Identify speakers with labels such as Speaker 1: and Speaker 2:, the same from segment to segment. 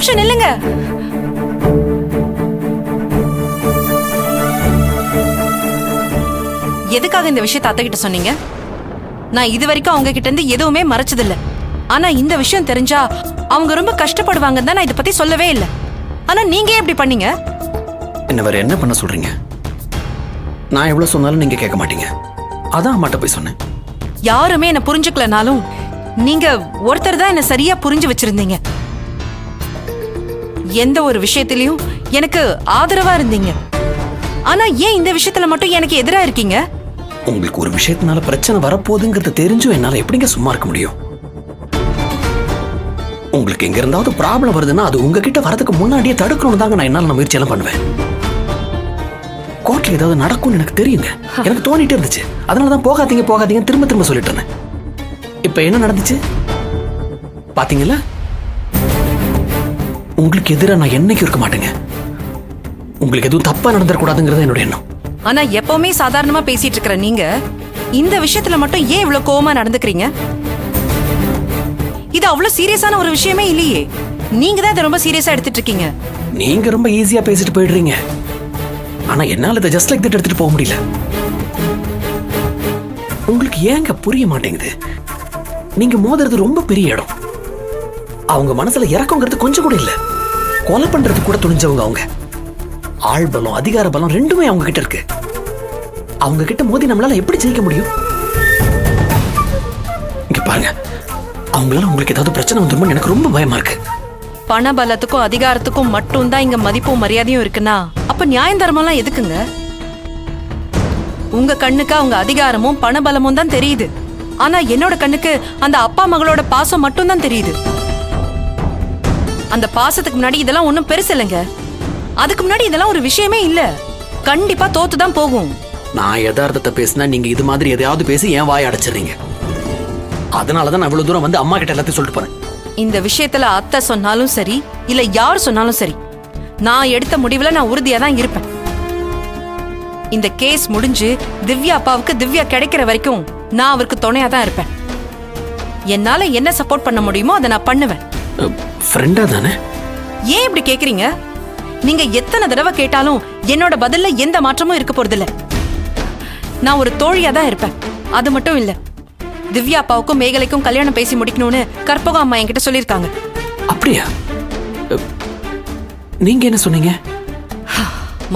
Speaker 1: நிமிஷம் நில்லுங்க. எதுக்காக இந்த விஷயத்தை அத்தை கிட்ட சொன்னீங்க? நான் இது வரைக்கும் அவங்க கிட்ட இருந்து எதுவுமே மறைச்சதில்ல. ஆனா இந்த விஷயம் தெரிஞ்சா அவங்க ரொம்ப கஷ்டப்படுவாங்கன்னு தான் நான் இதை பத்தி சொல்லவே இல்லை. ஆனா நீங்க எப்படி பண்ணீங்க?
Speaker 2: என்ன வேற என்ன பண்ண சொல்றீங்க? நான் எவ்வளவு சொன்னாலும் நீங்க கேட்க மாட்டீங்க. அதான் அம்மாட்ட போய் சொன்னேன்.
Speaker 1: யாருமே என்ன புரிஞ்சுக்கலனாலும் நீங்க ஒருத்தர் தான் என்ன சரியா புரிஞ்சு வச்சிருந்தீங்க. எந்த ஒரு விஷயத்திலயும் எனக்கு ஆதரவா இருந்தீங்க. ஆனா ஏன் இந்த விஷயத்துல மட்டும் எனக்கு எதிரா இருக்கீங்க?
Speaker 2: உங்களுக்கு ஒரு விஷயத்தினால பிரச்சனை வரப்போகுதுங்கிறத தெரிஞ்சும் என்னால எப்படிங்க சும்மா இருக்க முடியும்? உங்களுக்கு எங்க இருந்தாவது ப்ராப்ளம் வருதுன்னா அது உங்ககிட்ட வரதுக்கு முன்னாடியே தடுக்கணும் தாங்க நான் என்னால முயற்சி எல்லாம் பண்ணுவேன். கோர்ட்ல ஏதாவது நடக்கும்னு எனக்கு தெரியுங்க. எனக்கு தோணிட்டே இருந்துச்சு. அதனாலதான் போகாதீங்க போகாதீங்க திரும்ப திரும்ப சொல்லிட்டு இருந்தேன். இப்ப என்ன நடந்துச்சு பாத்தீங்களா? உங்களுக்கு எதிராக நான் என்னைக்கு இருக்க மாட்டேங்க. உங்களுக்கு எதுவும் தப்பா நடந்துடக்கூடாதுங்கிறது என்னோட எண்ணம்.
Speaker 1: ஆனா எப்பவுமே சாதாரணமா பேசிட்டு இருக்கிற நீங்க இந்த விஷயத்துல மட்டும் ஏன் இவ்வளவு கோவமா நடந்துக்கிறீங்க? இது அவ்வளவு சீரியஸான ஒரு விஷயமே இல்லையே. நீங்க தான் இதை ரொம்ப சீரியஸா எடுத்துட்டு இருக்கீங்க.
Speaker 2: நீங்க ரொம்ப ஈஸியா பேசிட்டு போயிடுறீங்க. ஆனா என்னால இதை ஜஸ்ட் லைக் தட் எடுத்துட்டு போக முடியல. உங்களுக்கு ஏங்க புரிய மாட்டேங்குது? நீங்க மோதுறது ரொம்ப பெரிய இடம். அவங்க மனசுல இறக்கங்கிறது கொஞ்சம் கூட இல்ல. கொலை பண்றது கூட துணிஞ்சவங்க அவங்க. ஆள் பலம் அதிகார பலம் ரெண்டுமே அவங்க கிட்ட இருக்கு. அவங்க கிட்ட மோதி நம்மளால எப்படி ஜெயிக்க முடியும்? இங்க பாருங்க, அவங்களால உங்களுக்கு ஏதாவது பிரச்சனை வந்துருமோ எனக்கு ரொம்ப பயமா இருக்கு.
Speaker 1: பண பலத்துக்கும் அதிகாரத்துக்கும் மட்டும் தான் இங்க மதிப்பும் மரியாதையும் இருக்குன்னா அப்ப நியாயம் தர்மம்லாம் எதுக்குங்க? உங்க கண்ணுக்கு அவங்க அதிகாரமும் பண பலமும் தான் தெரியுது. ஆனா என்னோட கண்ணுக்கு அந்த அப்பா மகளோட பாசம் மட்டும் தான் தெரியுது. அந்த பாசத்துக்கு முன்னாடி இதெல்லாம் ஒண்ணும் பெருசு இல்லைங்க. அதுக்கு முன்னாடி இதெல்லாம் ஒரு விஷயமே இல்ல. கண்டிப்பா தோத்துதான் போகும்.
Speaker 2: நான் யதார்த்தத்தை பேசினா நீங்க இது மாதிரி எதையாவது பேசி என் வாய் அடைச்சிடுறீங்க. அதனாலதான் நான் இவ்வளவு தூரம் வந்து அம்மா கிட்ட எல்லாத்தையும் சொல்லிட்டு போறேன்.
Speaker 1: இந்த விஷயத்துல அத்தை சொன்னாலும் சரி இல்ல யார் சொன்னாலும் சரி, நான் எடுத்த முடிவுல நான் உறுதியா தான் இருப்பேன். இந்த கேஸ் முடிஞ்சு திவ்யா அப்பாவுக்கு திவ்யா கிடைக்கிற வரைக்கும் நான் அவருக்கு துணையா தான் இருப்பேன். என்னால என்ன சப்போர்ட் பண்ண முடியுமோ அதை நான் பண்ணுவேன்.
Speaker 2: ஃப்ரெண்டா தானே?
Speaker 1: ஏன் இப்படி கேக்குறீங்க? நீங்க எத்தனை தடவை கேட்டாலும் என்னோட பதில்ல எந்த மாற்றமும் இருக்க போறதில்ல. நான் ஒரு தோழியா தான் இருப்பேன். அது மட்டும் இல்ல, திவ்யா அப்பாவுக்கும் மேகலைக்கும் கல்யாணம் பேசி முடிக்கணும்னு கற்பகம் அம்மா என்கிட்ட சொல்லிருக்காங்க.
Speaker 2: அப்படியா? நீங்க என்ன சொன்னீங்க?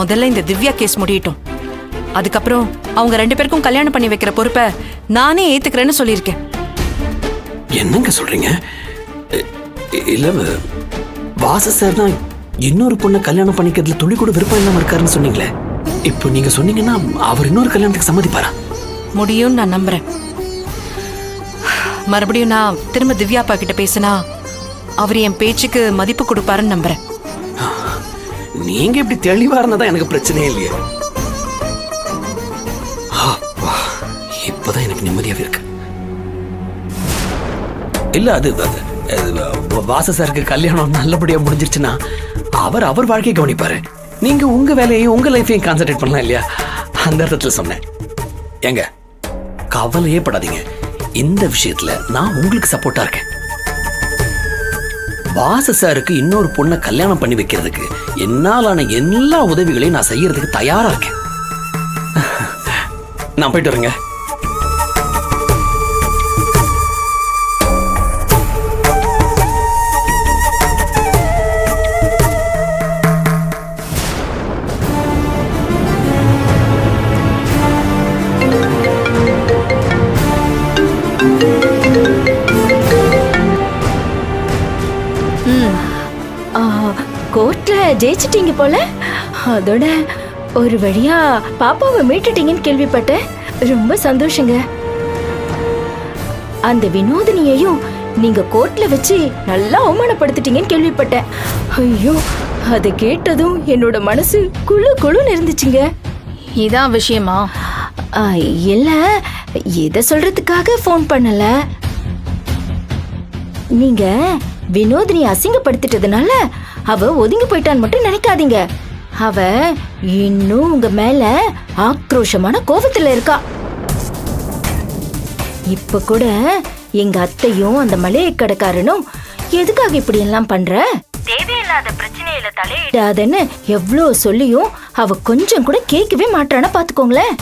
Speaker 1: முதல்ல இந்த திவ்யா கேஸ் முடியட்டும். அதுக்கப்புறம் அவங்க 2 பேருக்கும் கல்யாணம் பண்ணி வைக்கிற பொறுப்பை நானே ஏத்துக்கிறேன்னு சொல்லியிருக்கேன்.
Speaker 2: என்னங்க சொல்றீங்க? இல்ல, வாசு சார் தான் இன்னொரு பொண்ணை கல்யாணம் பண்ணிக்கிறதுல துளி கூட விருப்பம் இல்லாம இருக்காருன்னு சொன்னீங்களே. இப்போ நீங்க சொன்னீங்கன்னா அவர் இன்னொரு கல்யாணத்துக்கு சம்மதிப்பாரா?
Speaker 1: முடியும்னு நான் நம்புறேன். மறுபடியும் நான் திரும்ப திவ்யா அப்பா கிட்ட பேசினா அவர் என் பேச்சுக்கு மதிப்பு கொடுப்பாருன்னு நம்புறேன்.
Speaker 2: நீங்க இப்படி தெளிவா இருந்தா எனக்கு பிரச்சனையே இல்லையே. இப்பதான் எனக்கு நிம்மதியாவே இருக்கு. இல்ல, அது வாசு சாருக்கு கல்யாணம் நல்லபடியா முடிஞ்சிருச்சுன்னா அவர் வாழ்க்கையை கவனிப்பாரு. நீங்க உங்க வேலையையும் உங்க லைஃபையும் கான்சென்ட்ரேட் பண்ணலாம் இல்லையா? அந்த அர்த்தத்துல சொன்னேன். ஏங்க, கவலையே படாதீங்க. இந்த விஷயத்துல நான் உங்களுக்கு சப்போர்ட்டா இருக்கேன். வாசு சாருக்கு இன்னொரு பொண்ணை கல்யாணம் பண்ணி வைக்கிறதுக்கு என்னாலான எல்லா உதவிகளையும் நான் செய்யறதுக்கு தயாரா இருக்கேன். நான் போயிட்டு வரேங்க.
Speaker 3: கோர்ட்ல ஜெயிச்சிட்டீங்க போல. அதோட ஒரு வழியா பாப்பாவை மீட்டுட்டீங்கன்னு கேள்விப்பட்டேன். ரொம்ப சந்தோஷங்க. அந்த வினோதினியையும் நீங்க கோர்ட்ல வச்சு நல்லா அவமானப்படுத்திட்டீங்கன்னு கேள்விப்பட்டேன். ஐயோ, அதை கேட்டதும் என்னோட மனசு குழு குழுன்னு இருந்துச்சுங்க.
Speaker 4: இதான் விஷயமா?
Speaker 3: இல்ல, இத சொல்றதுக்காக ஃபோன் பண்ணல. நீங்க வினோதினி அசிங்கப்படுத்திட்டதுனால அவ ஒதுங்கி போயிட்டான்னு மட்டும் நினைக்காதீங்க. அவ இன்னும் உங்க மேல ஆக்ரோஷமான கோபத்துல இருக்கா. இப்ப கூட எங்க அத்தையும் அந்த மளிகை கடைக்காரனும் எதுக்காக இப்படி எல்லாம் பண்ற, தேவையில்லாம தேவையில்லாத பிரச்சனையில தலையிடாதன்னு எவ்வளோ சொல்லியும் அவ கொஞ்சம் கூட கேட்கவே மாட்டானா பாத்துக்கோங்களேன்.